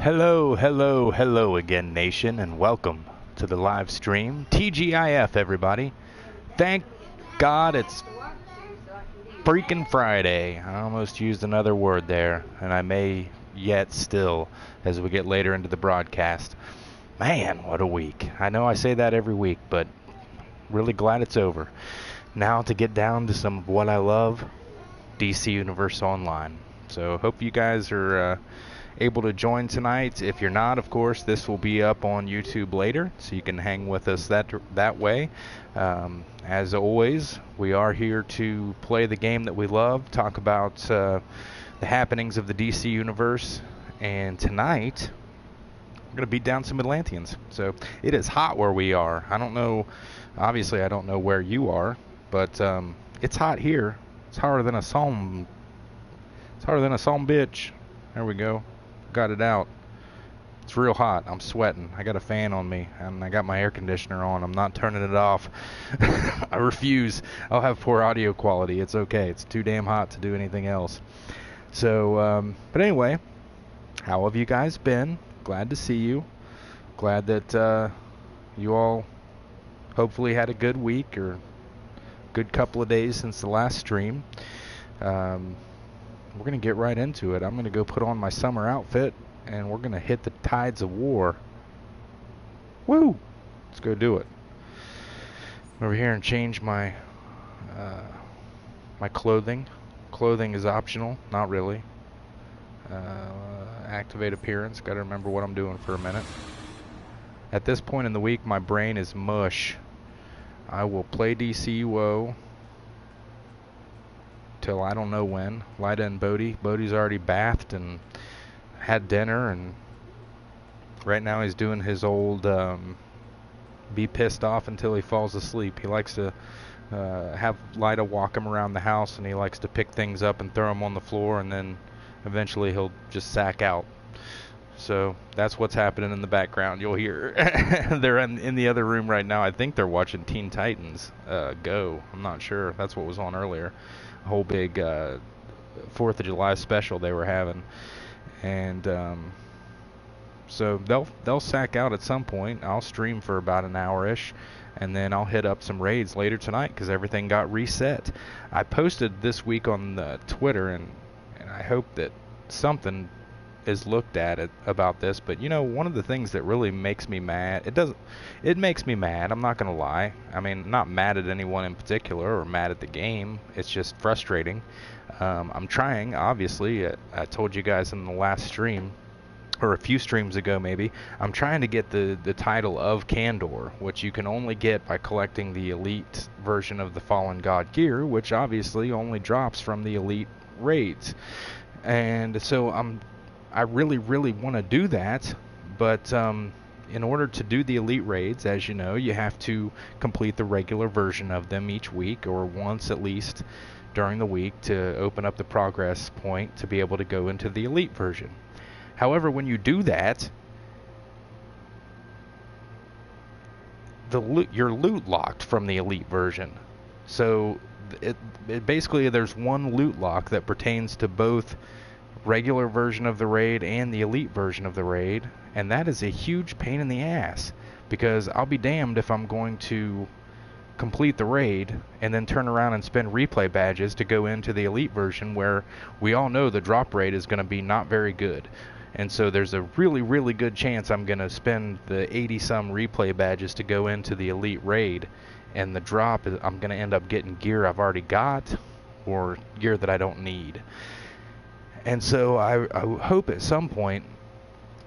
Hello, hello, hello again, nation, and welcome to the live stream. TGIF, everybody. Thank God it's freaking Friday. I almost used another word there, and I may yet still as we get later into the broadcast. Man, what a week. I know I say that every week, but really glad it's over. Now to get down to some of what I love, DC Universe Online. So hope you guys are able to join tonight. If you're not, of course, this will be up on YouTube later, so you can hang with us that way. As always, we are here to play the game that we love, talk about the happenings of the DC Universe, and tonight we're going to beat down some Atlanteans. So it is hot where we are. I don't know, obviously I don't know where you are, but it's hot here. It's hotter than a psalm. It's hotter than a psalm bitch. There we go. Got it out. It's real hot. I'm sweating. I got a fan on me, and I got my air conditioner on. I'm not turning it off. I refuse. I'll have poor audio quality. It's okay. It's too damn hot to do anything else. So, but anyway, how have you guys been? Glad to see you. Glad that you all hopefully had a good week or good couple of days since the last stream. We're going to get right into it. I'm going to go put on my summer outfit, and we're going to hit the tides of war. Woo! Let's go do it. Over here and change my my clothing. Clothing is optional. Not really. Activate appearance. Got to remember what I'm doing for a minute. At this point in the week, my brain is mush. I will play DCUO till I don't know when. Lyda and Bodie. Bodie's already bathed and had dinner, and right now he's doing his old be pissed off until he falls asleep. He likes to have Lyda walk him around the house, and he likes to pick things up and throw them on the floor, and then eventually he'll just sack out. So that's what's happening in the background. You'll hear they're in the other room right now. I think they're watching Teen Titans Go. I'm not sure. That's what was on earlier. A whole big 4th of July special they were having. And so they'll sack out at some point. I'll stream for about an hour-ish, and then I'll hit up some raids later tonight because everything got reset. I posted this week on Twitter, and I hope that something is looked at about this, but you know, one of the things that really makes me mad, it makes me mad, I'm not gonna lie. I mean, not mad at anyone in particular or mad at the game, it's just frustrating. I'm trying, obviously. I told you guys in the last stream, or a few streams ago maybe, I'm trying to get the title of Candor, which you can only get by collecting the elite version of the Fallen God gear, which obviously only drops from the elite raids. And so I really, really want to do that, but in order to do the elite raids, as you know, you have to complete the regular version of them each week, or once at least during the week, to open up the progress point to be able to go into the elite version. However, when you do that, you're loot locked from the elite version. So it basically, there's one loot lock that pertains to both regular version of the raid and the elite version of the raid, and that is a huge pain in the ass, because I'll be damned if I'm going to complete the raid and then turn around and spend replay badges to go into the elite version, where we all know the drop rate is going to be not very good. And so there's a really, really good chance I'm going to spend the 80 some replay badges to go into the elite raid, and the drop is, I'm going to end up getting gear I've already got or gear that I don't need. And so I hope at some point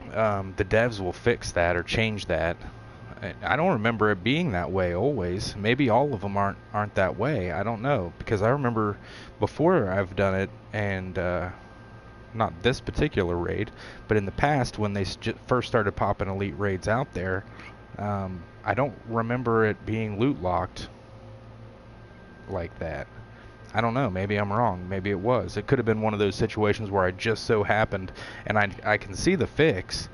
the devs will fix that or change that. I don't remember it being that way always. Maybe all of them aren't that way. I don't know, because I remember before I've done it, and not this particular raid, but in the past when they first started popping elite raids out there, I don't remember it being loot locked like that. I don't know, maybe I'm wrong, maybe it was. It could have been one of those situations where I just so happened, and I can see the fix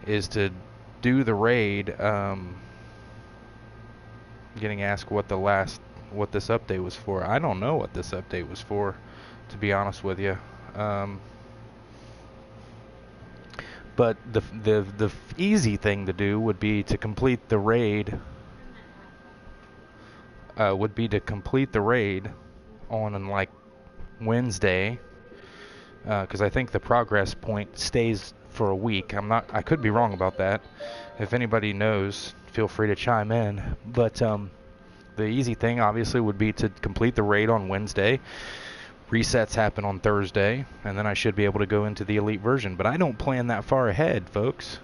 is to do the raid, getting asked what this update was for. I don't know what this update was for, to be honest with you. But the easy thing to do would be to complete the raid. On like Wednesday, because I think the progress point stays for a week. I could be wrong about that. If anybody knows, feel free to chime in. But the easy thing obviously would be to complete the raid on Wednesday. Resets happen on Thursday, and then I should be able to go into the elite version. But I don't plan that far ahead, folks.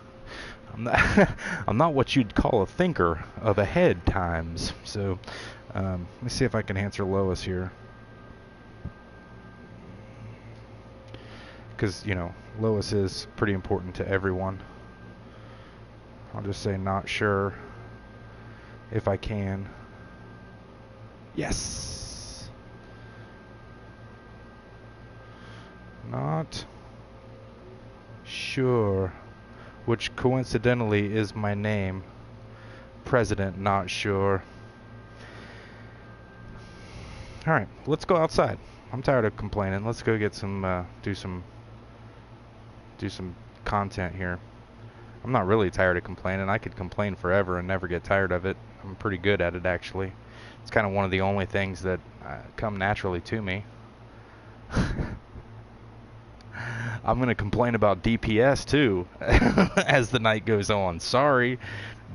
I'm not what you'd call a thinker of ahead times. So let me see if I can answer Lois here. Because, Lois is pretty important to everyone. I'll just say not sure if I can. Yes. Not sure, which coincidentally is my name. President, not sure. All right, let's go outside. I'm tired of complaining. Let's go get some, do some content here. I'm not really tired of complaining. I could complain forever and never get tired of it. I'm pretty good at it, actually. It's kind of one of the only things that come naturally to me. I'm going to complain about DPS too as the night goes on. Sorry,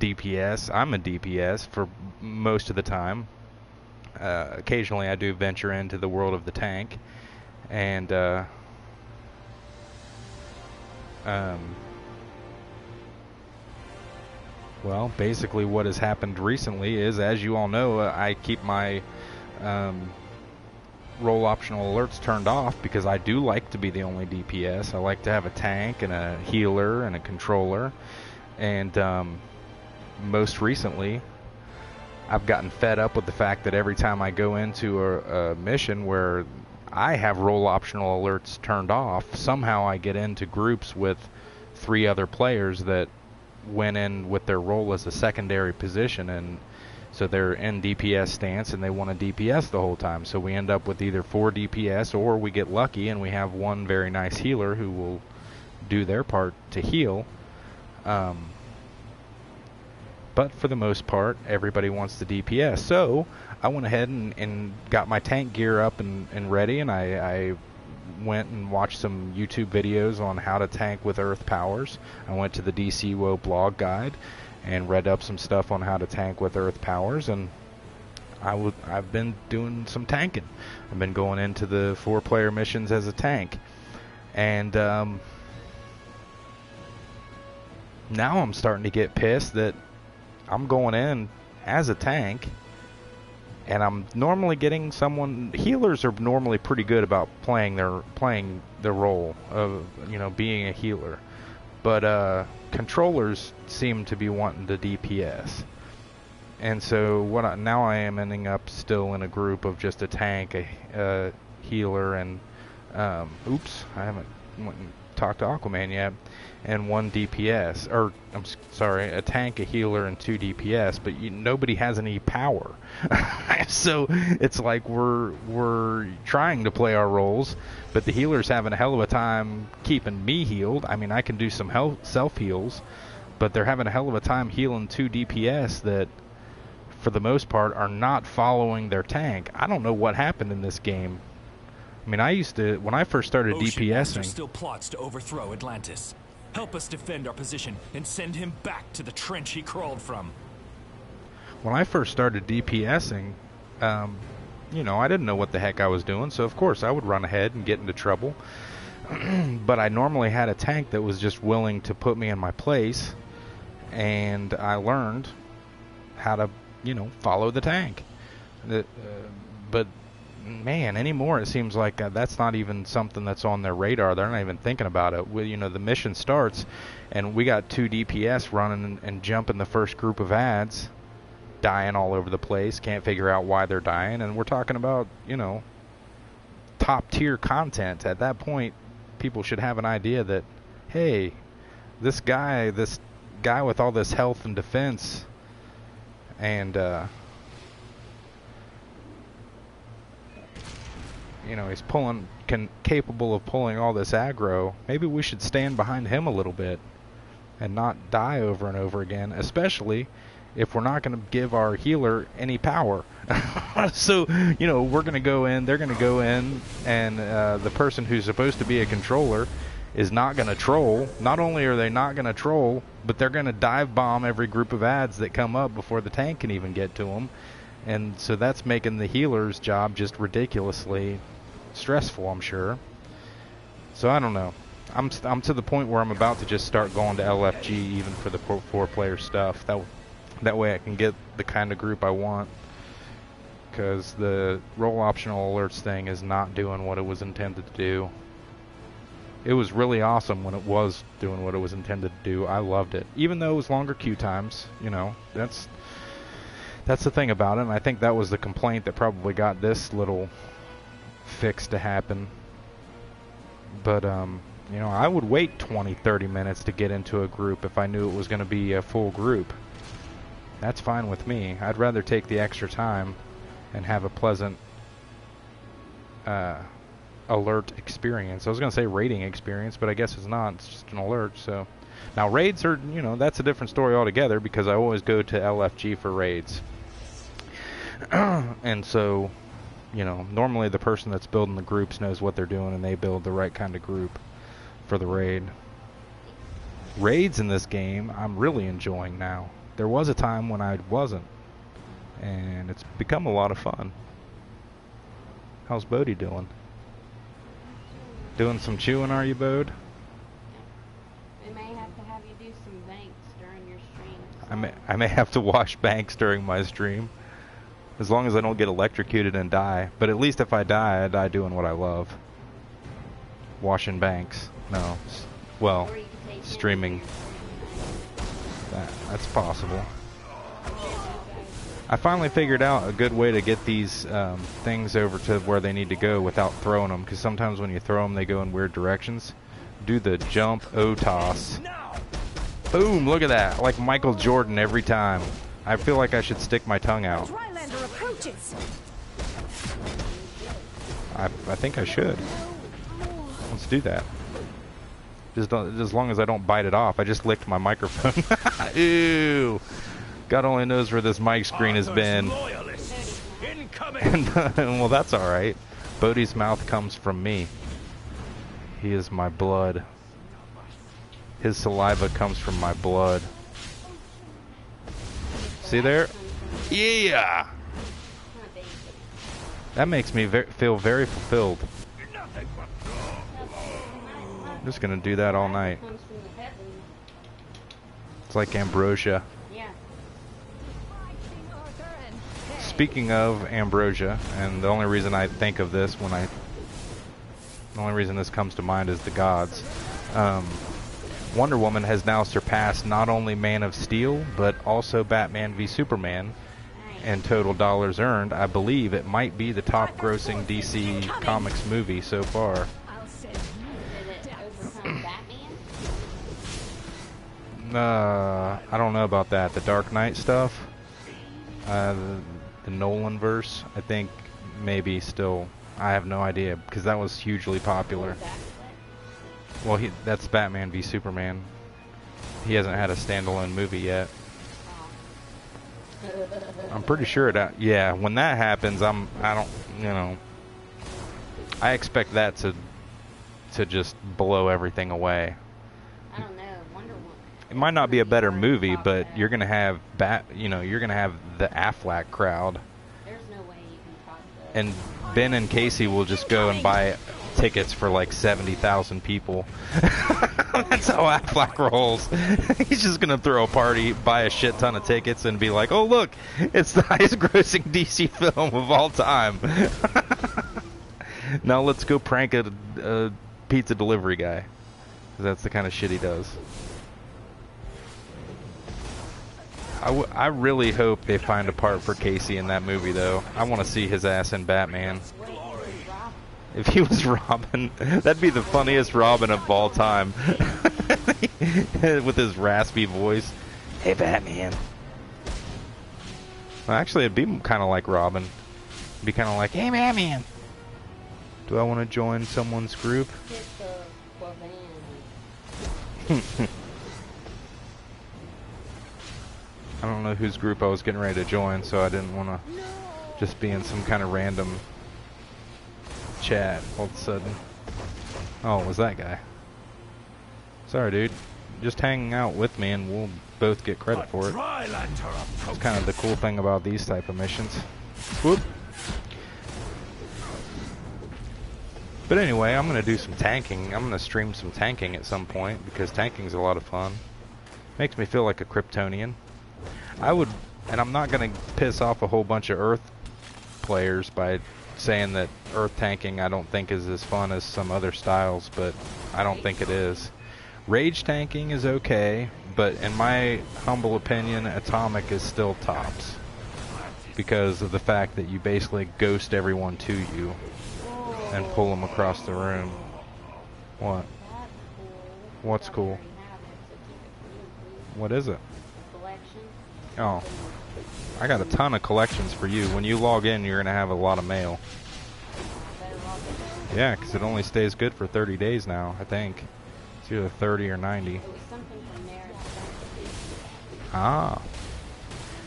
DPS. I'm a DPS for most of the time. Occasionally I do venture into the world of the tank. And well, basically what has happened recently is, as you all know, I keep my role optional alerts turned off because I do like to be the only DPS. I like to have a tank and a healer and a controller. And most recently, I've gotten fed up with the fact that every time I go into a mission where I have role optional alerts turned off, somehow I get into groups with 3 other players that went in with their role as a secondary position, and so they're in DPS stance and they want to DPS the whole time. So we end up with either 4 DPS, or we get lucky and we have one very nice healer who will do their part to heal. But for the most part, everybody wants the DPS. So I went ahead and got my tank gear up and ready, and I went and watched some YouTube videos on how to tank with earth powers. I went to the DCUO blog guide and read up some stuff on how to tank with earth powers, and I've been doing some tanking. I've been going into the 4-player missions as a tank, and now I'm starting to get pissed that I'm going in as a tank, and I'm normally getting someone. Healers are normally pretty good about playing the role of being a healer, but controllers seem to be wanting to DPS, and so now I am ending up still in a group of just a tank, a healer, and oops, I haven't went and talked to Aquaman yet, and 1 DPS, or I'm sorry, a tank, a healer, and 2 DPS, but nobody has any power. So it's like we're trying to play our roles, but the healer's having a hell of a time keeping me healed. I mean, I can do some self heals, but they're having a hell of a time healing 2 DPS that, for the most part, are not following their tank. I don't know what happened in this game. I mean, I used to, when I first started DPSing, still plots to overthrow Atlantis. Help us defend our position and send him back to the trench he crawled from. When I first started DPSing, I didn't know what the heck I was doing, so of course I would run ahead and get into trouble. But I normally had a tank that was just willing to put me in my place, and I learned how to, follow the tank. But man, anymore it seems like that's not even something that's on their radar. They're not even thinking about it. The mission starts, and we got 2 DPS running and jumping the first group of ads, dying all over the place. Can't figure out why they're dying, and we're talking about top tier content. At that point, people should have an idea that, hey, this guy with all this health and defense, and he's capable of pulling all this aggro, maybe we should stand behind him a little bit and not die over and over again, especially if we're not going to give our healer any power. So, you know, we're going to go in, they're going to go in, and the person who's supposed to be a controller is not going to troll. Not only are they not going to troll, but they're going to dive bomb every group of ads that come up before the tank can even get to them. And so that's making the healer's job just ridiculously stressful, I'm sure. So I don't know. I'm to the point where I'm about to just start going to LFG even for the 4-player stuff. That way I can get the kind of group I want. Because the role optional alerts thing is not doing what it was intended to do. It was really awesome when it was doing what it was intended to do. I loved it. Even though it was longer queue times, you know, that's the thing about it. And I think that was the complaint that probably got this little fix to happen. But, you know, I would wait 20, 30 minutes to get into a group if I knew it was going to be a full group. That's fine with me. I'd rather take the extra time and have a pleasant alert experience. I was going to say raiding experience, but I guess it's not. It's just an alert. So now raids are, you know, that's a different story altogether because I always go to LFG for raids. And so, you know, normally the person that's building the groups knows what they're doing and they build the right kind of group for the raid. Raids in this game I'm really enjoying now. There was a time when I wasn't, and it's become a lot of fun. How's Bodie doing? Doing some chewing, are you, Bode? We may have to have you do some banks during your stream. I may have to wash banks during my stream, as long as I don't get electrocuted and die. But at least if I die doing what I love. Washing banks. No. Well, streaming. That's possible. I finally figured out a good way to get these things over to where they need to go without throwing them, because sometimes when you throw them they go in weird directions. Do the jump O-toss. Boom, look at that. Like Michael Jordan every time. I feel like I should stick my tongue out. I think I should. Let's do that. Just as long as I don't bite it off. I just licked my microphone. Ew. God only knows where this mic screen has been. And, well, that's alright. Bodie's mouth comes from me. He is my blood. His saliva comes from my blood. See there? Yeah! That makes me feel very fulfilled. I'm just gonna do that all night. It's like ambrosia. Speaking of ambrosia, and the only reason I think of this the only reason this comes to mind is the gods. Wonder Woman has now surpassed not only Man of Steel, but also Batman v Superman in total dollars earned. I believe it might be the top grossing DC Comics movie so far. I don't know about that. The Dark Knight stuff, the Nolan verse, I think maybe still. I have no idea because that was hugely popular. Well, that's Batman v Superman. He hasn't had a standalone movie yet. I'm pretty sure that, yeah, when that happens, I expect that to just blow everything away. I don't know, Wonder Woman. It might not be a better movie, but you're gonna have you're gonna have the Affleck crowd. There's no way you can talk to And Ben and Casey will just go and buy tickets for like 70,000 people. That's how Affleck rolls. He's just gonna throw a party, buy a shit ton of tickets, and be like, "Oh look, it's the highest grossing DC film of all time." Now let's go prank a pizza delivery guy. 'Cause that's the kind of shit he does. I really hope they find a part for Casey in that movie, though. I want to see his ass in Batman. If he was Robin, that'd be the funniest Robin of all time. With his raspy voice. Hey, Batman. Well, actually, it'd be kind of like Robin. It'd be kind of like, hey, Batman. Do I want to join someone's group? Hit the Quavan. I don't know whose group I was getting ready to join, so I didn't want to just be in some kind of random chat all of a sudden. Oh, it was that guy. Sorry, dude. Just hanging out with me and we'll both get credit for it. That's kind of the cool thing about these type of missions. Whoop. But anyway, I'm going to do some tanking. I'm going to stream some tanking at some point because tanking's a lot of fun. Makes me feel like a Kryptonian. I would, and I'm not going to piss off a whole bunch of Earth players by saying that Earth tanking I don't think is as fun as some other styles, but I don't think it is. Rage tanking is okay, but in my humble opinion, Atomic is still tops because of the fact that you basically ghost everyone to you and pull them across the room. What? What's cool? What is it? Oh, I got a ton of collections for you. When you log in, you're going to have a lot of mail. Yeah, because it only stays good for 30 days now, I think. It's either 30 or 90. Ah.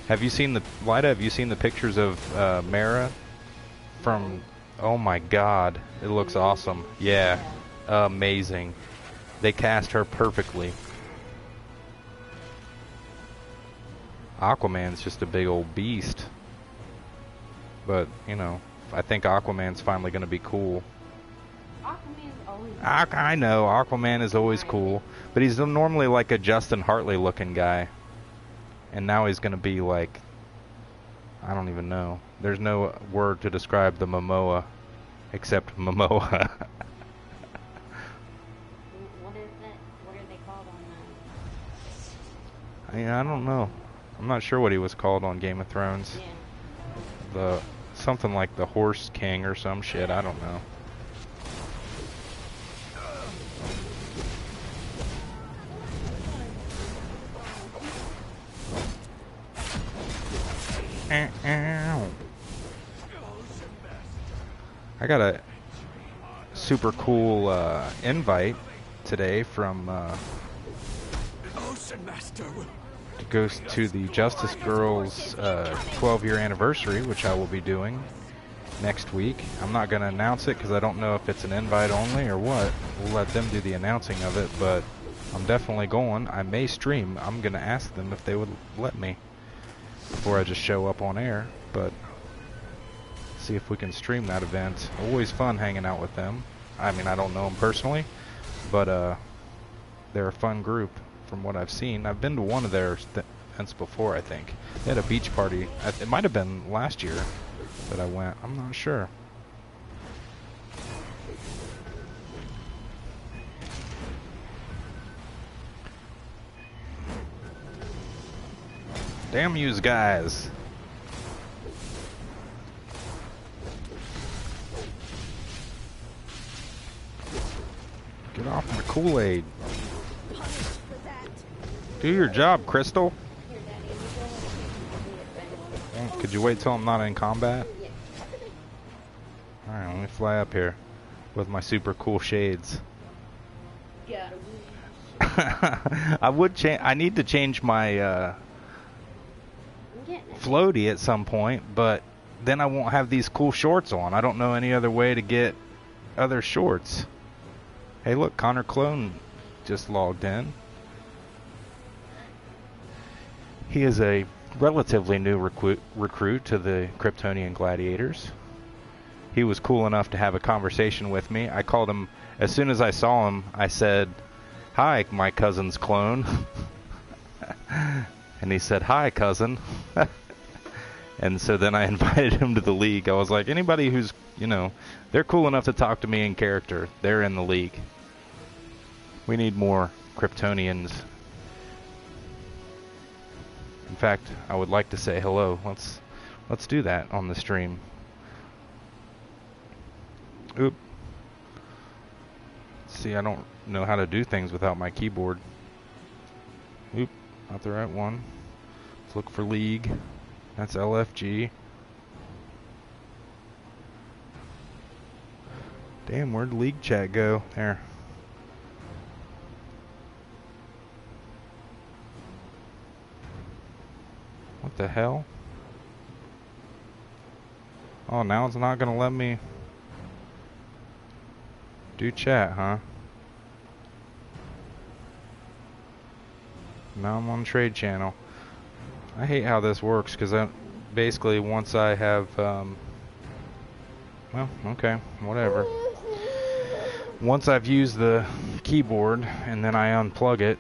Have you seen the, Lyda, have you seen the pictures of Mara from, oh my god, it looks awesome. Yeah, amazing. They cast her perfectly. Aquaman's just a big old beast. But, you know, I think Aquaman's finally going to be cool. Aquaman's always I know, Aquaman is always cool. But he's normally like a Justin Hartley looking guy. And now he's going to be like, I don't even know. There's no word to describe the Momoa except Momoa. What is that? What are they called on I don't know. I'm not sure what he was called on Game of Thrones. Yeah. Something like the Horse King or some shit. I don't know. I got a super cool invite today from goes to the Justice Girls 12-year anniversary, which I will be doing next week. I'm not going to announce it because I don't know if it's an invite only or what. We'll let them do the announcing of it, but I'm definitely going. I may stream. I'm going to ask them if they would let me before I just show up on air, but see if we can stream that event. Always fun hanging out with them. I mean, I don't know them personally, but they're a fun group from what I've seen. I've been to one of their events before, I think. They had a beach party. It might have been last year that I went. I'm not sure. Damn yous guys. Get off my Kool-Aid. Do your job, Crystal. Could you wait till I'm not in combat? Alright, let me fly up here with my super cool shades. I would change. I need to change my floaty at some point, but then I won't have these cool shorts on. I don't know any other way to get other shorts. Hey, look, Connor Clone just logged in. He is a relatively new recruit to the Kryptonian Gladiators. He was cool enough to have a conversation with me. I called him, as soon as I saw him, I said, "Hi, my cousin's clone." And he said, "Hi, cousin." And so then I invited him to the league. I was like, anybody who's, you know, they're cool enough to talk to me in character, they're in the league. We need more Kryptonians. In fact, I would like to say hello. Let's do that on the stream. Oop. See, I don't know how to do things without my keyboard. Oop, not the right one. Let's look for league. That's LFG. Damn, where'd league chat go? There. What the hell? Oh, now it's not gonna let me do chat, huh? Now I'm on trade channel. I hate how this works because basically once I have, well, okay, whatever. Once I've used the keyboard and then I unplug it,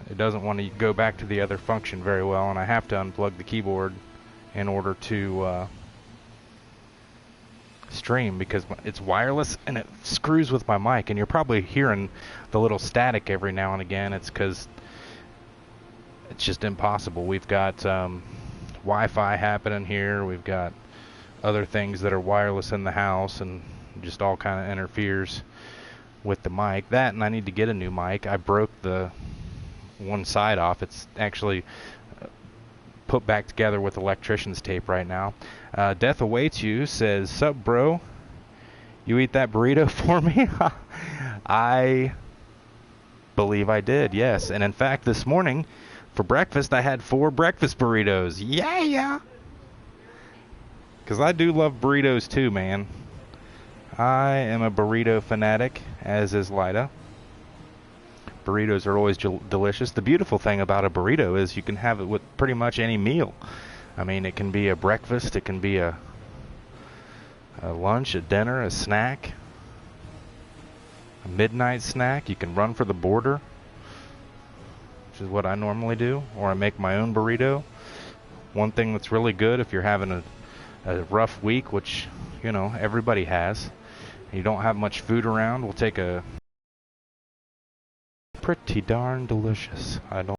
it doesn't want to go back to the other function very well, and I have to unplug the keyboard in order to stream because it's wireless and it screws with my mic, and you're probably hearing the little static every now and again. It's because it's just impossible. We've got Wi-Fi happening here. We've got other things that are wireless in the house, and just all kind of interferes with the mic. That, and I need to get a new mic. I broke the one side off. It's actually put back together with electrician's tape right now. Death Awaits You says, "Sup, bro? You eat that burrito for me?" I believe I did, yes. And in fact, this morning for breakfast, I had 4 breakfast burritos. Yeah! Because I do love burritos too, man. I am a burrito fanatic, as is Lida. Burritos are always delicious. The beautiful thing about a burrito is you can have it with pretty much any meal. I mean, it can be a breakfast, it can be a lunch, a dinner, a snack, a midnight snack. You can run for the border, which is what I normally do, or I make my own burrito. One thing that's really good if you're having a rough week, which, you know, everybody has, and you don't have much food around, we'll take a pretty darn delicious. I don't.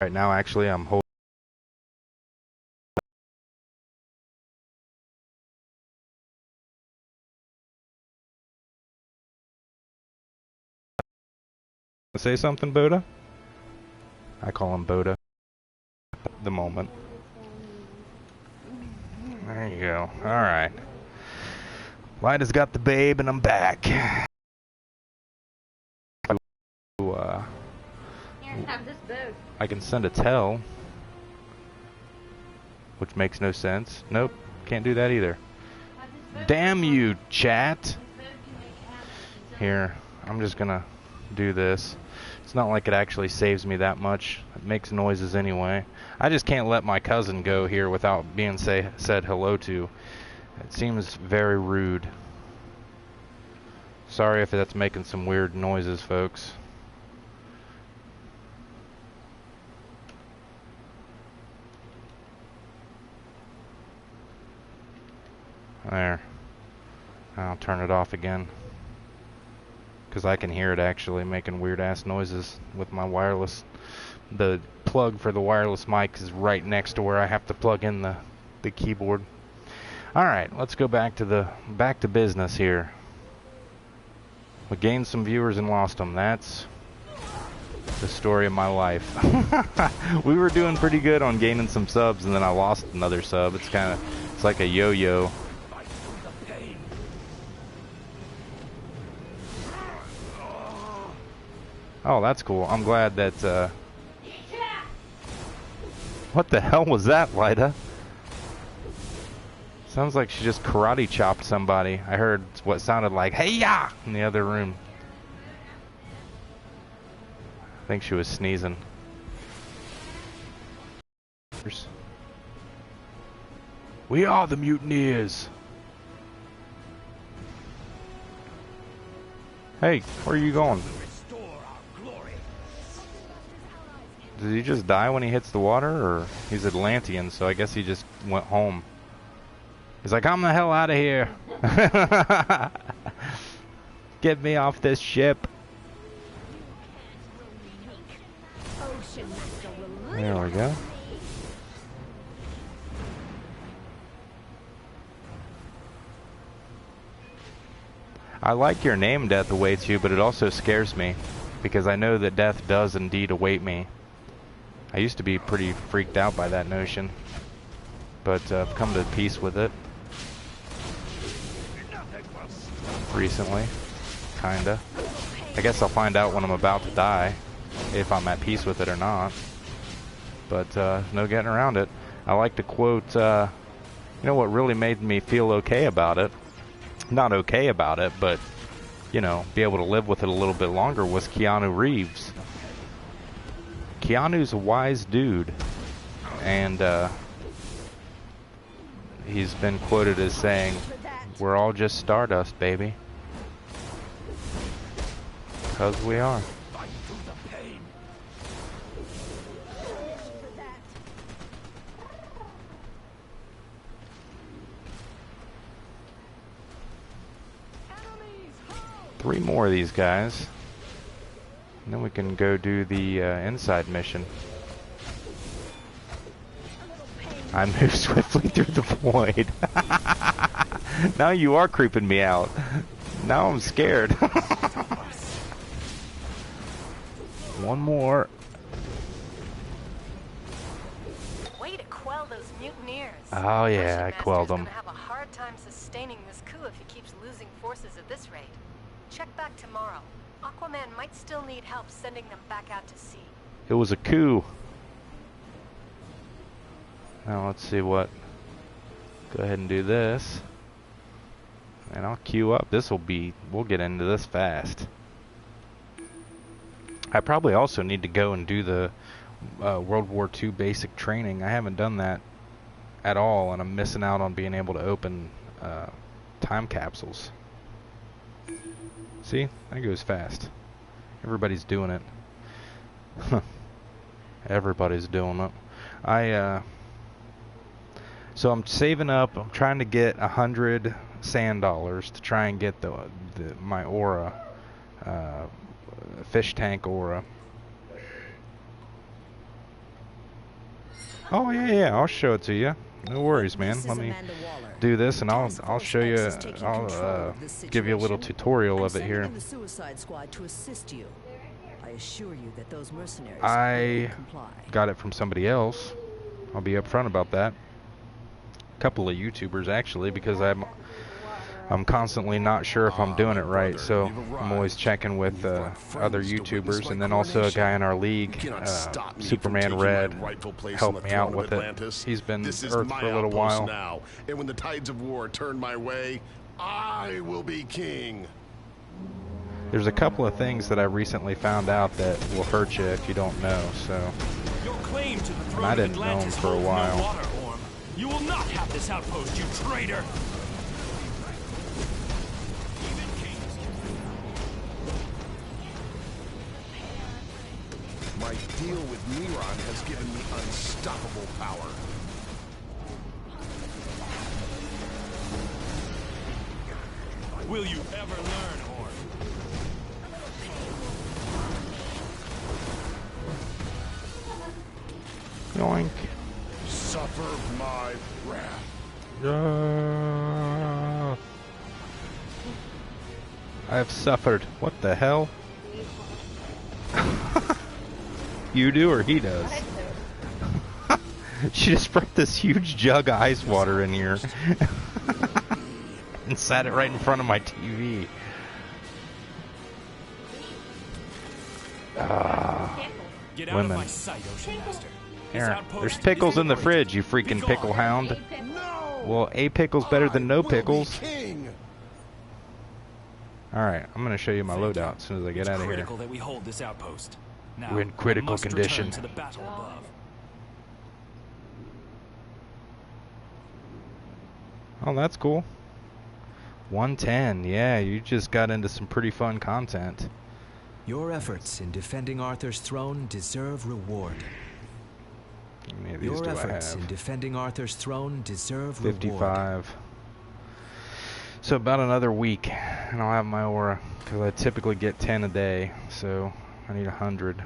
Right now, actually, I'm holding. Say something, Boda? I call him Boda at the moment. There you go. Alright. Lida's got the babe, and I'm back. Here, have this boat. I can send a tell, which makes no sense. Nope, can't do that either. Damn you, chat! Here, I'm just gonna do this. It's not like it actually saves me that much. It makes noises anyway. I just can't let my cousin go here without being said hello to. It seems very rude. Sorry if that's making some weird noises, folks. There. I'll turn it off again, because I can hear it actually making weird ass noises with my wireless. The plug for the wireless mic is right next to where I have to plug in the keyboard. Alright, let's go back to business here. We gained some viewers and lost them. That's the story of my life. We were doing pretty good on gaining some subs, and then I lost another sub. It's like a yo-yo. Oh, that's cool. I'm glad that, What the hell was that, Lida? Sounds like she just karate chopped somebody. I heard what sounded like "hey-ya" in the other room. I think she was sneezing. We are the mutineers. Hey, where are you going? Did he just die when he hits the water, or he's Atlantean, so I guess he just went home. He's like, I'm the hell out of here. Get me off this ship. There we go. I like your name, Death Awaits You, but it also scares me, because I know that death does indeed await me. I used to be pretty freaked out by that notion, but I've come to peace with it recently, kinda. I guess I'll find out when I'm about to die, if I'm at peace with it or not. But no getting around it. I like to quote, you know what really made me feel okay about it? Not okay about it, but, you know, be able to live with it a little bit longer was Keanu Reeves. Keanu's a wise dude, and he's been quoted as saying, "We're all just stardust, baby." Because we are. Three more of these guys, and then we can go do the inside mission. I move swiftly through the void. Now you are creeping me out. Now I'm scared. One more. Way to quell those mutineers. Oh yeah, I quelled them. Have a hard time sustaining this coup if he keeps losing forces at this rate. Check back tomorrow. Aquaman might still need help sending them back out to sea. It was a coup. Now let's see what. Go ahead and do this. And I'll queue up. We'll get into this fast. I probably also need to go and do the World War II basic training. I haven't done that at all, and I'm missing out on being able to open time capsules. See? That goes fast. Everybody's doing it. Everybody's doing it. So I'm saving up. I'm trying to get 100 sand dollars to try and get my aura, fish tank aura. Oh yeah, I'll show it to you. No worries, man. Let me do this, and I'll show you. I'll give you a little tutorial of it here. The suicide squad to assist you. I assure you that those mercenaries I will comply. got it from somebody else. I'll be upfront about that. A couple of YouTubers actually, because I'm constantly not sure if I'm doing it right, so I'm always checking with other YouTubers, and then also a guy in our league, Superman Red, helped me out with it. He's been Earth for a little while. Now, and when the tides of war turn my way, I will be king. There's a couple of things that I recently found out that will hurt you if you don't know, so Your claim to the throne I of didn't know him Atlantis for a holds no while. water, Orm. You will not have this outpost, you traitor! My deal with Neron has given me unstoppable power. Will you ever learn, Orm? Yoink. Suffer my wrath. I have suffered. What the hell? You do or he does? She just brought this huge jug of ice water in here and sat it right in front of my TV. Get out Women. of my sight, Ocean Master. This Here, outpost there's is pickles in the yours. fridge, you freaking Be pickle gone. hound. No! Well, a pickle's better than no I will be pickles. king. Alright, I'm gonna show you my Thank you. loadout as soon as I get It's out of here. critical that we hold this outpost. Now, We're in critical I must condition. return to the battle above. Oh, that's cool. 110, yeah, you just got into some pretty fun content. Your efforts in defending Arthur's throne deserve reward. How many of these Your do I efforts in have? defending Arthur's throne deserve reward. 55. So about another week, and I'll have my aura, because I typically get 10 a day, so I need 100.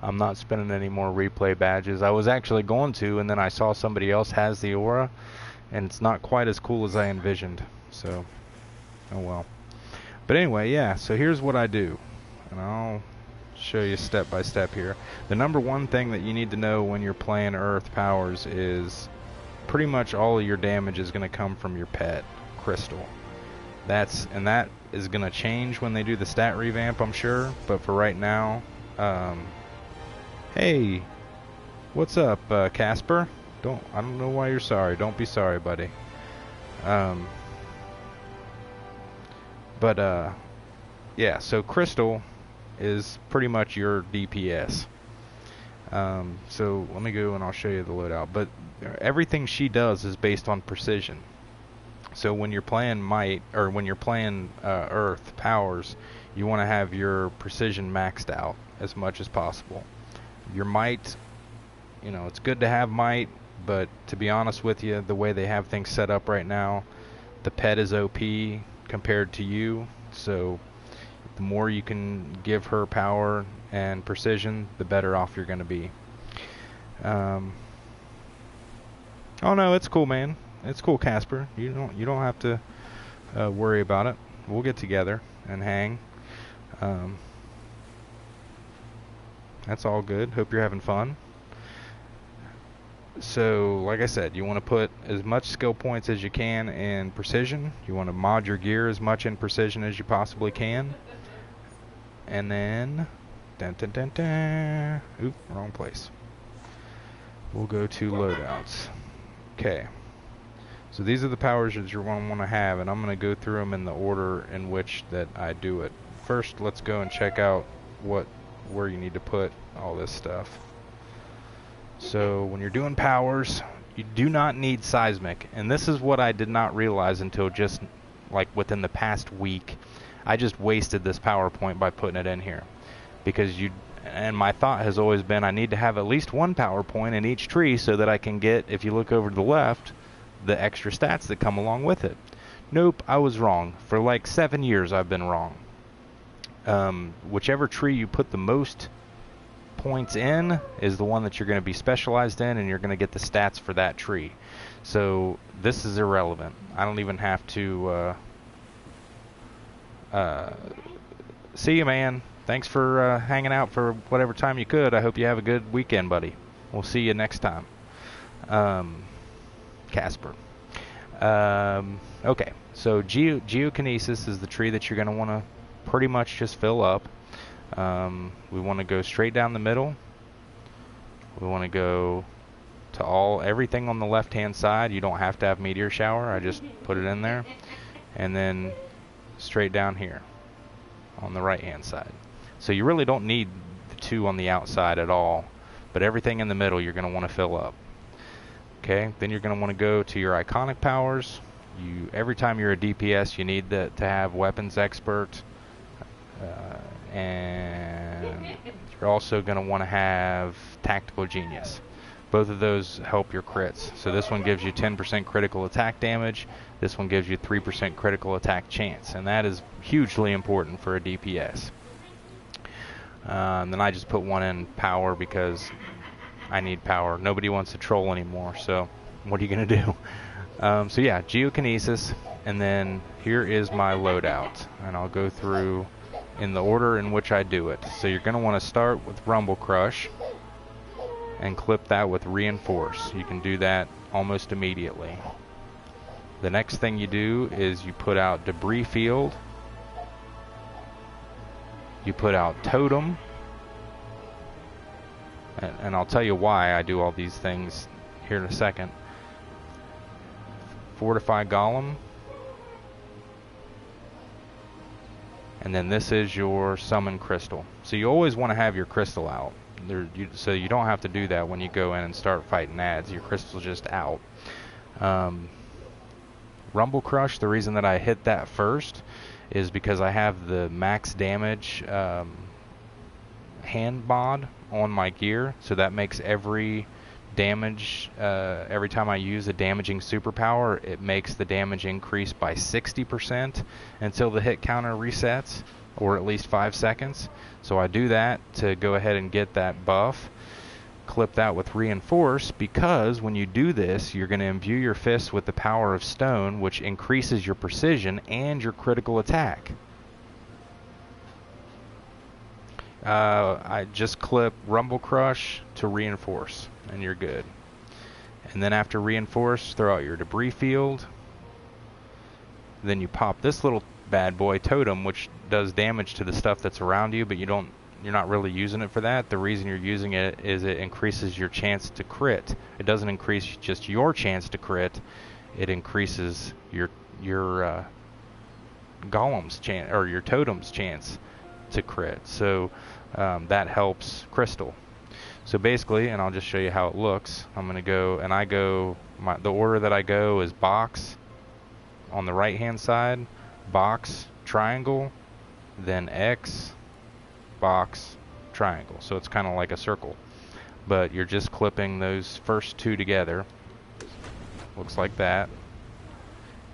I'm not spending any more replay badges. I was actually going to, and then I saw somebody else has the aura, and it's not quite as cool as I envisioned, so oh well. But anyway, yeah, so here's what I do, and I'll show you step by step here. The number one thing that you need to know when you're playing Earth Powers is pretty much all of your damage is going to come from your pet, Crystal. That is going to change when they do the stat revamp, I'm sure. But for right now, hey, what's up, Casper? I don't know why you're sorry. Don't be sorry, buddy. Yeah, so Crystal is pretty much your DPS. So let me go and I'll show you the loadout. But everything she does is based on precision. So when you're playing Might, or when you're playing Earth Powers, you want to have your precision maxed out as much as possible. Your Might, you know, it's good to have Might, but to be honest with you, the way they have things set up right now, the pet is OP compared to you. So the more you can give her power and precision, the better off you're going to be. Oh no, it's cool, man. It's cool, Casper. You don't have to worry about it. We'll get together and hang. That's all good. Hope you're having fun. So, like I said, you want to put as much skill points as you can in precision. You want to mod your gear as much in precision as you possibly can. And then, oop, wrong place. We'll go to loadouts. Okay. So these are the powers that you're going to want to have, and I'm going to go through them in the order in which that I do it. First, let's go and check out where you need to put all this stuff. So when you're doing powers, you do not need seismic, and this is what I did not realize until just like within the past week. I just wasted this PowerPoint by putting it in here, because and my thought has always been I need to have at least one PowerPoint in each tree so that I can get, if you look over to the left, the extra stats that come along with it. Nope, I was wrong. For like 7 years I've been wrong. Whichever tree you put the most points in is the one that you're going to be specialized in, and you're going to get the stats for that tree. So this is irrelevant. I don't even have to see you, man. Thanks for hanging out for whatever time you could. I hope you have a good weekend, buddy. We'll see you next time. Casper. Okay, so Geokinesis is the tree that you're going to want to pretty much just fill up. We want to go straight down the middle. We want to go to everything on the left hand side. You don't have to have meteor shower. I just put it in there. And then straight down here on the right hand side. So you really don't need the two on the outside at all, but everything in the middle you're going to want to fill up. Okay, then you're going to want to go to your iconic powers. Every time you're a DPS, you need to have weapons expert, and you're also going to want to have tactical genius. Both of those help your crits. So this one gives you 10% critical attack damage. This one gives you 3% critical attack chance, and that is hugely important for a DPS. Then I just put one in power because I need power. Nobody wants to troll anymore, so what are you going to do? So yeah, Geokinesis, and then here is my loadout, and I'll go through in the order in which I do it. So you're going to want to start with Rumble Crush and clip that with Reinforce. You can do that almost immediately. The next thing you do is you put out Debris Field, you put out Totem, and I'll tell you why I do all these things here in a second. Fortify Golem, and then this is your Summon Crystal. So you always want to have your crystal out. So you don't have to do that when you go in and start fighting ads. Your crystal's just out. Rumble Crush, the reason that I hit that first is because I have the max damage hand mod on my gear, so that makes every damage, every time I use a damaging superpower, it makes the damage increase by 60% until the hit counter resets, or at least 5 seconds. So I do that to go ahead and get that buff. Clip that with Reinforce, because when you do this, you're going to imbue your fists with the power of stone, which increases your precision and your critical attack. I just clip Rumble Crush to reinforce, and you're good. And then after reinforce, throw out your debris field. Then you pop this little bad boy, Totem, which does damage to the stuff that's around you, but you're not really using it for that. The reason you're using it is it increases your chance to crit. It doesn't increase just your chance to crit. It increases your golem's chance, or your totem's chance to crit. So that helps Crystal. So basically, and I'll just show you how it looks. I'm going to go, and the order that I go is box on the right hand side, box, triangle, then X, box, triangle. So it's kind of like a circle, but you're just clipping those first two together. Looks like that.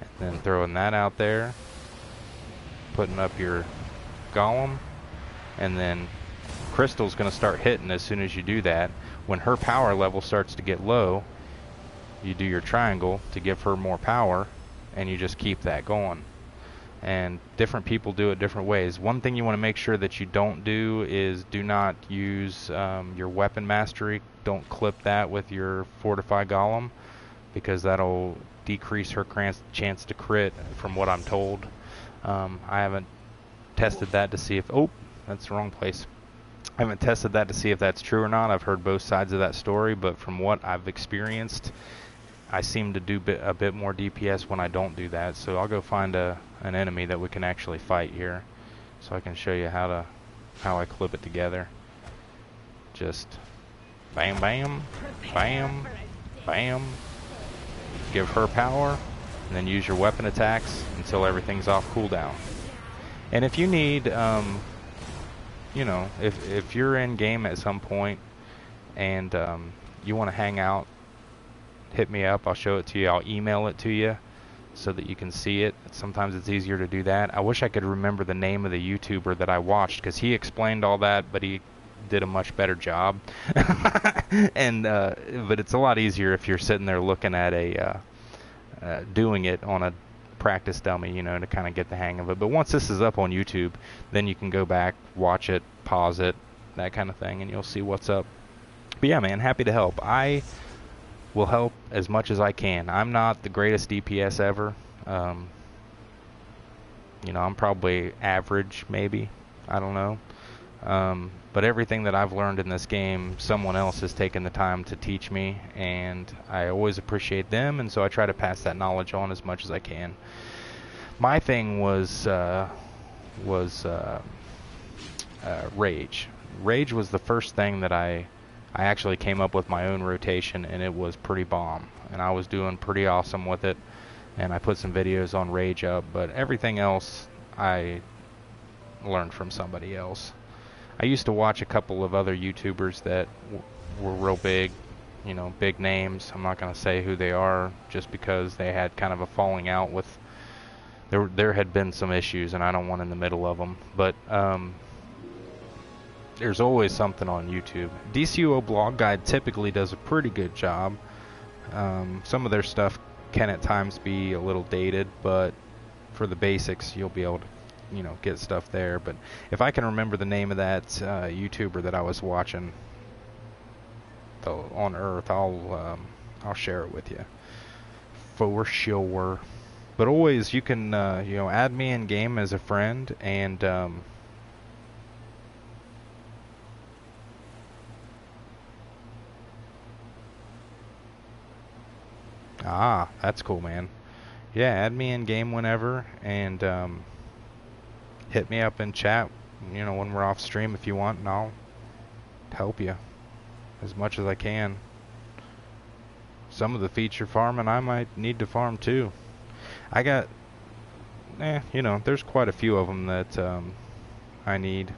And then throwing that out there, putting up your golem, and then Crystal's going to start hitting as soon as you do that. When her power level starts to get low, you do your triangle to give her more power, and you just keep that going. And different people do it different ways. One thing you want to make sure that you don't do is do not use your weapon mastery. Don't clip that with your fortify golem, because that'll decrease her chance to crit, from what I'm told. I haven't tested that to see if... Oh, that's the wrong place. I haven't tested that to see if that's true or not. I've heard both sides of that story, but from what I've experienced, I seem to do a bit more DPS when I don't do that. So I'll go find an enemy that we can actually fight here, so I can show you how I clip it together. Just bam, bam, bam, bam. Give her power, and then use your weapon attacks until everything's off cooldown. And if you need, you know, if you're in game at some point and you want to hang out, hit me up. I'll show it to you. I'll email it to you so that you can see it. Sometimes it's easier to do that. I wish I could remember the name of the YouTuber that I watched, because he explained all that, but he did a much better job. And but it's a lot easier if you're sitting there looking at doing it on a practice dummy, you know, to kind of get the hang of it. But once this is up on YouTube, then you can go back, watch it, pause it, that kind of thing, and you'll see what's up. But yeah, man, happy to help. I will help as much as I can. I'm not the greatest DPS ever. You know, I'm probably average, maybe. I don't know. But everything that I've learned in this game, someone else has taken the time to teach me, and I always appreciate them, and so I try to pass that knowledge on as much as I can. My thing was Rage. Rage was the first thing that I actually came up with my own rotation, and it was pretty bomb, and I was doing pretty awesome with it, and I put some videos on Rage up, but everything else I learned from somebody else. I used to watch a couple of other YouTubers that were real big, you know, big names. I'm not going to say who they are, just because they had kind of a falling out with, there had been some issues, and I don't want in the middle of them, but there's always something on YouTube. DCUO Blog Guide typically does a pretty good job. Some of their stuff can at times be a little dated, but for the basics, you'll be able to, you know, get stuff there. But if I can remember the name of that YouTuber that I was watching on Earth, I'll share it with you for sure. But always, you can you know, add me in game as a friend, and that's cool, man. Yeah, add me in game whenever, and hit me up in chat, you know, when we're off stream if you want, and I'll help you as much as I can. Some of the feature farming I might need to farm too. I got, you know, there's quite a few of them that I need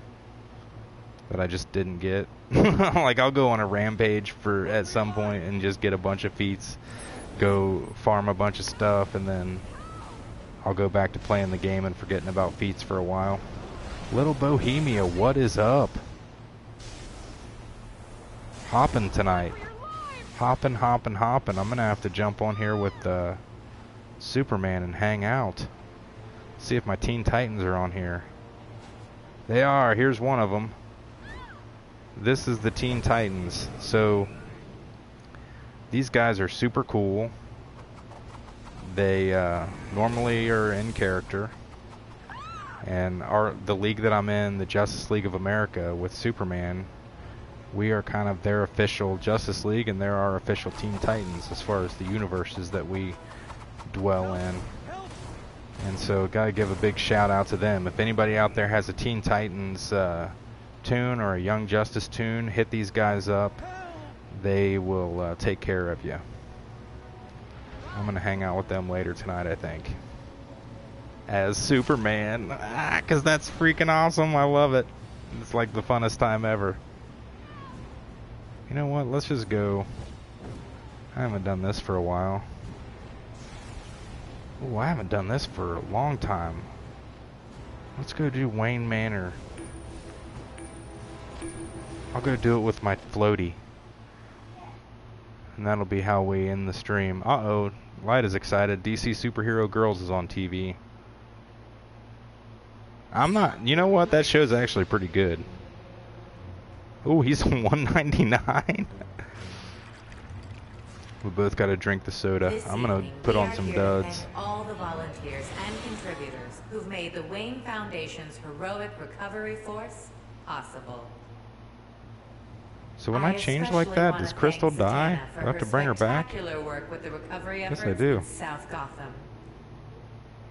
that I just didn't get. Like, I'll go on a rampage at some point and just get a bunch of feats, go farm a bunch of stuff, and then I'll go back to playing the game and forgetting about feats for a while. Little Bohemia, what is up? Hopping tonight. Hopping. I'm going to have to jump on here with Superman and hang out. See if my Teen Titans are on here. They are. Here's one of them. this is the Teen Titans. So these guys are super cool. They normally are in character, and the league that I'm in, the Justice League of America with Superman, we are kind of their official Justice League, and they're our official Teen Titans as far as the universes that we dwell in. And so gotta give a big shout out to them. If anybody out there has a Teen Titans tune or a Young Justice tune, hit these guys up. They will take care of you. I'm gonna hang out with them later tonight, I think, as Superman, because that's freaking awesome. I love it. It's like the funnest time ever. You know what? Let's just go. I haven't done this for a while. Oh, I haven't done this for a long time. Let's go do Wayne Manor. I'll go do it with my floaty. And that'll be how we end the stream. Uh-oh, Light is excited. DC Superhero Girls is on TV. I'm not, you know what? That show's actually pretty good. Oh, he's $1.99. We both got to drink the soda. I'm gonna put on some duds. All the volunteers and contributors who've made the Wayne Foundation's heroic recovery force possible. So when I change like that, does Crystal die? Do I have to bring her back? Work with the recovery Yes, I do. in South Gotham.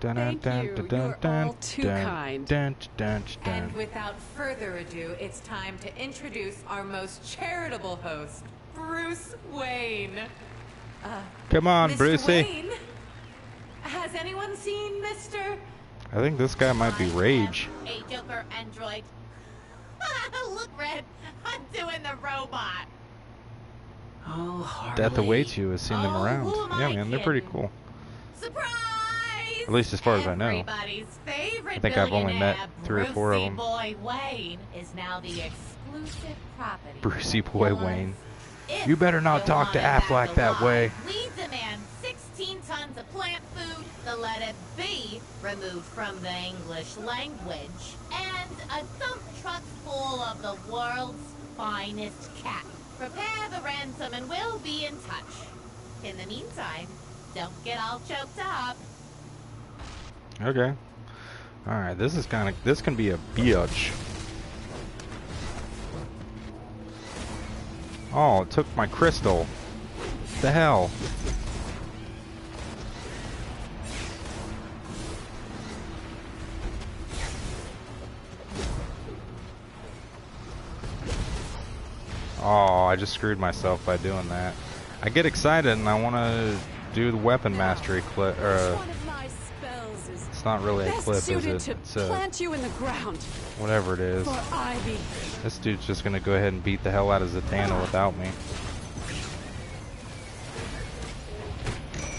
Thank you. You're all too kind. And without further ado, it's time to introduce our most charitable host, Bruce Wayne. Come on, Mr. Brucey. Wayne? Has anyone seen Mr. I think this guy might be Rage. A Joker android. Look, Red, I'm doing the robot. Oh, hardly. Death Awaits You has seen them around. Yeah, man, they're pretty cool. Surprise! At least as far as I know. Everybody's favorite I think I've only met billionaire, 3 or 4 of Brucey them. Boy Wayne is now the exclusive property. Brucey Boy Villains. Wayne. If You better not talk to want it Affleck back that way. alive, we demand 16 tons of plant food, the let it be removed from the English language, and a dump truck full of the world's finest cat. Prepare the ransom and we'll be in touch. In the meantime, don't get all choked up. Okay. Alright, this can be a bitch. Oh, it took my crystal. The hell? Oh, I just screwed myself by doing that. I get excited and I want to do the weapon mastery clip. It's not really a clip, is it? It's plant you in the ground. Whatever it is. For Ivy. This dude's just gonna go ahead and beat the hell out of Zatanna without me.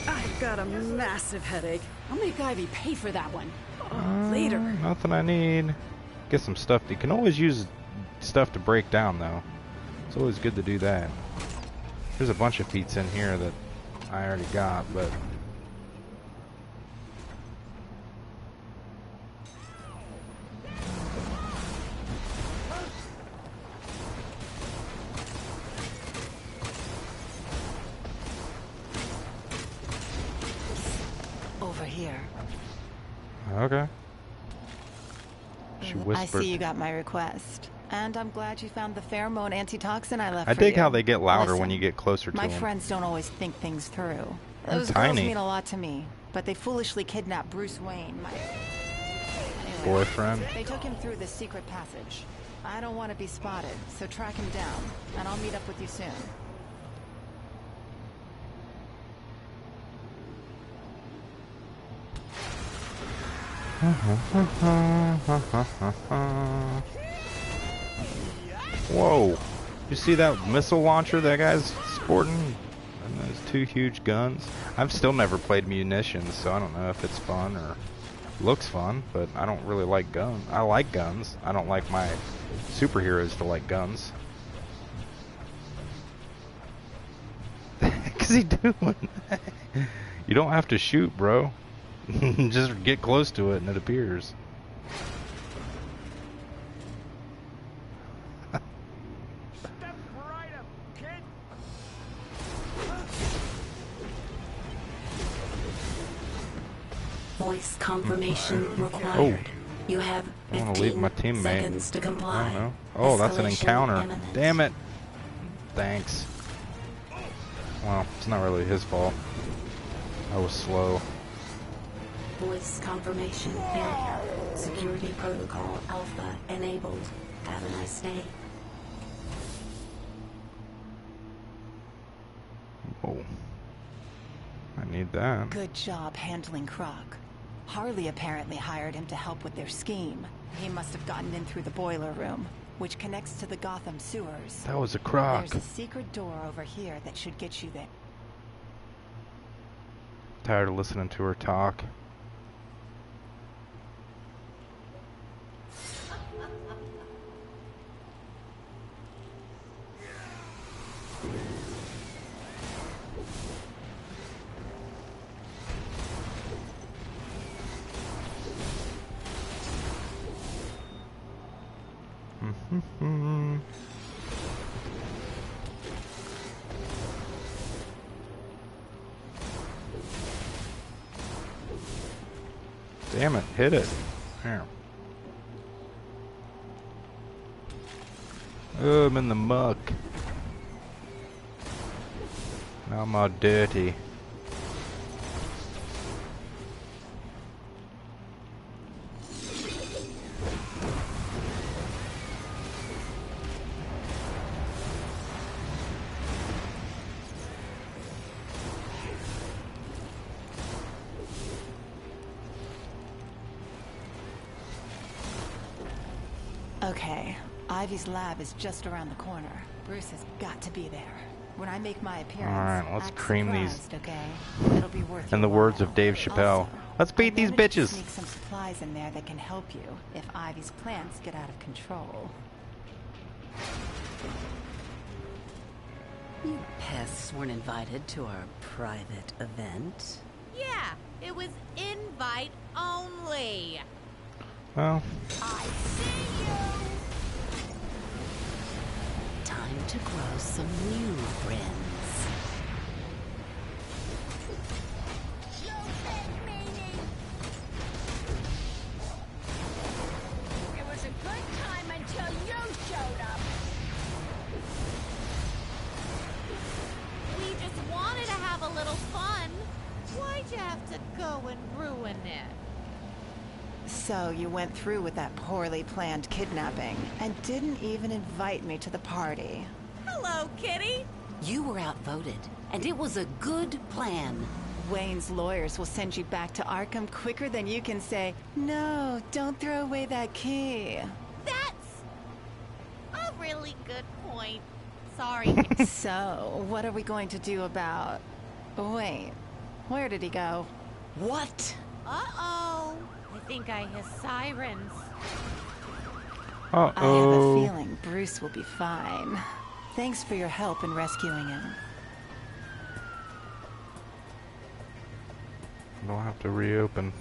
I've got a massive headache. I'll make Ivy pay for that one. Later. Nothing I need. Get some stuff. You can always use stuff to break down, though. It's always good to do that. There's a bunch of feats in here that I already got, but... Over here. Okay. She I whispered. see you got my request. And I'm glad you found the pheromone antitoxin I left I for dig you. how they get louder Listen, when you get closer to my them. friends don't always think things through. They're Those tiny. girls mean a lot to me, but they foolishly kidnapped Bruce Wayne, my anyway, Boyfriend. They took him through the secret passage. I don't want to be spotted, so track him down, and I'll meet up with you soon. Whoa. You see that missile launcher that guy's sporting? And those 2 huge guns? I've still never played munitions, so I don't know if it's fun or looks fun, but I don't really like guns. I like guns. I don't like my superheroes to like guns. What the heck is he doing? You don't have to shoot, bro. Just get close to it and it appears. Voice confirmation required. You have I want to leave my 15 teammate. seconds to comply. I don't know. Oh, that's an Escalation encounter. imminent. Damn it. Thanks. Well, it's not really his fault. I was slow. Voice confirmation failure. Security protocol alpha enabled. Have a nice day. Oh. I need that. Good job handling Croc. Harley apparently hired him to help with their scheme. He must have gotten in through the boiler room, which connects to the Gotham sewers. That was a Croc. There's a secret door over here that should get you there. Tired of listening to her talk. Damn it, hit it. There. Oh, I'm in the muck. Now I'm all dirty. Okay, Ivy's lab is just around the corner. Bruce has got to be there. When I make my appearance, Alright, let's act cream these. surprised, okay? It'll be worth In the your words while. of Dave Chappelle, Also, let's beat these I managed to bitches. sneak some supplies in there that can help you if Ivy's plans get out of control. You pests weren't invited to our private event. Yeah, it was invite only. Well, I see you. Time to grow some new friends. It was a good time until you showed up. We just wanted to have a little fun. Why'd you have to go and ruin it? So you went through with that poorly planned kidnapping and didn't even invite me to the party. Hello, kitty. You were outvoted, and it was a good plan. Wayne's lawyers will send you back to Arkham quicker than you can say, "No, don't throw away that key." That's a really good point. Sorry. So, what are we going to do about... Wait, where did he go? What? Uh-oh. I think I hear sirens. I have a uh-oh. feeling Bruce will be fine. Thanks for your help in rescuing him. Don't have to reopen.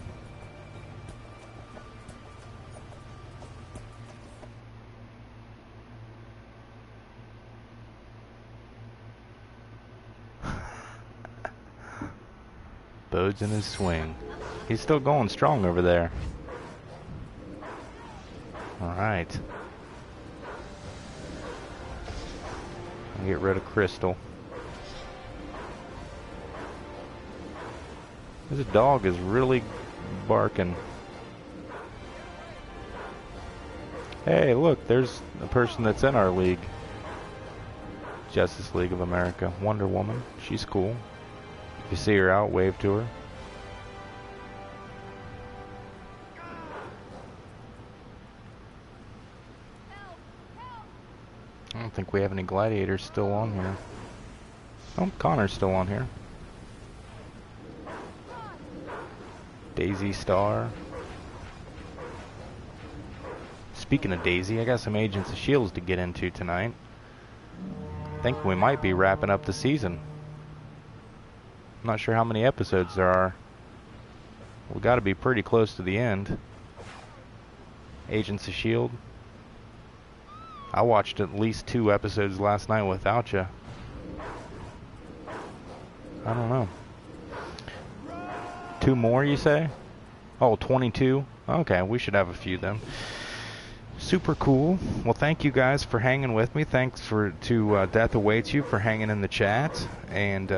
Bode's in his swing. He's still going strong over there. Alright. I'll get rid of Crystal. This dog is really barking. Hey, look, there's a person that's in our league. Justice League of America. Wonder Woman. She's cool. If you see her out, wave to her. I don't think we have any gladiators still on here. Oh, Connor's still on here. Daisy Star. Speaking of Daisy, I got some Agents of S.H.I.E.L.D. to get into tonight. I think we might be wrapping up the season. I'm not sure how many episodes there are. We got to be pretty close to the end. Agents of S.H.I.E.L.D. I watched at least 2 episodes last night without you. I don't know. 2 more, you say? Oh, 22? Okay, we should have a few then. Super cool. Well, thank you guys for hanging with me. Thanks to Death Awaits You for hanging in the chat. And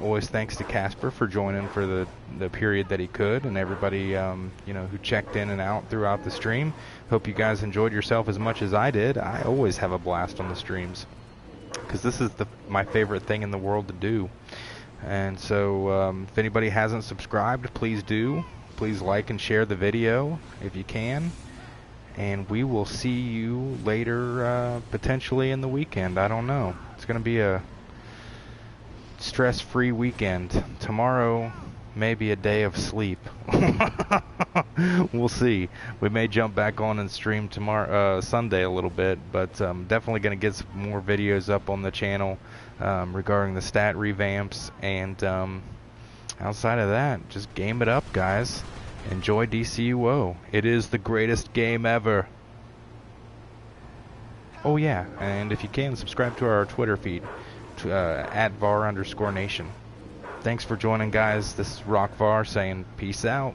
always thanks to Casper for joining for the period that he could. And everybody, you know, who checked in and out throughout the stream. Hope you guys enjoyed yourself as much as I did. I always have a blast on the streams, because this is my favorite thing in the world to do. And so if anybody hasn't subscribed, please do. Please like and share the video if you can. And we will see you later, potentially in the weekend. I don't know. It's going to be a stress-free weekend. Tomorrow may be a day of sleep. We'll see. We may jump back on and stream tomorrow, Sunday a little bit, but definitely going to get some more videos up on the channel regarding the stat revamps. And outside of that, just game it up, guys. Enjoy DCUO. It is the greatest game ever. Oh yeah, and if you can, subscribe to our Twitter feed at Var_Nation. Thanks for joining, guys. This is Rock Var saying peace out.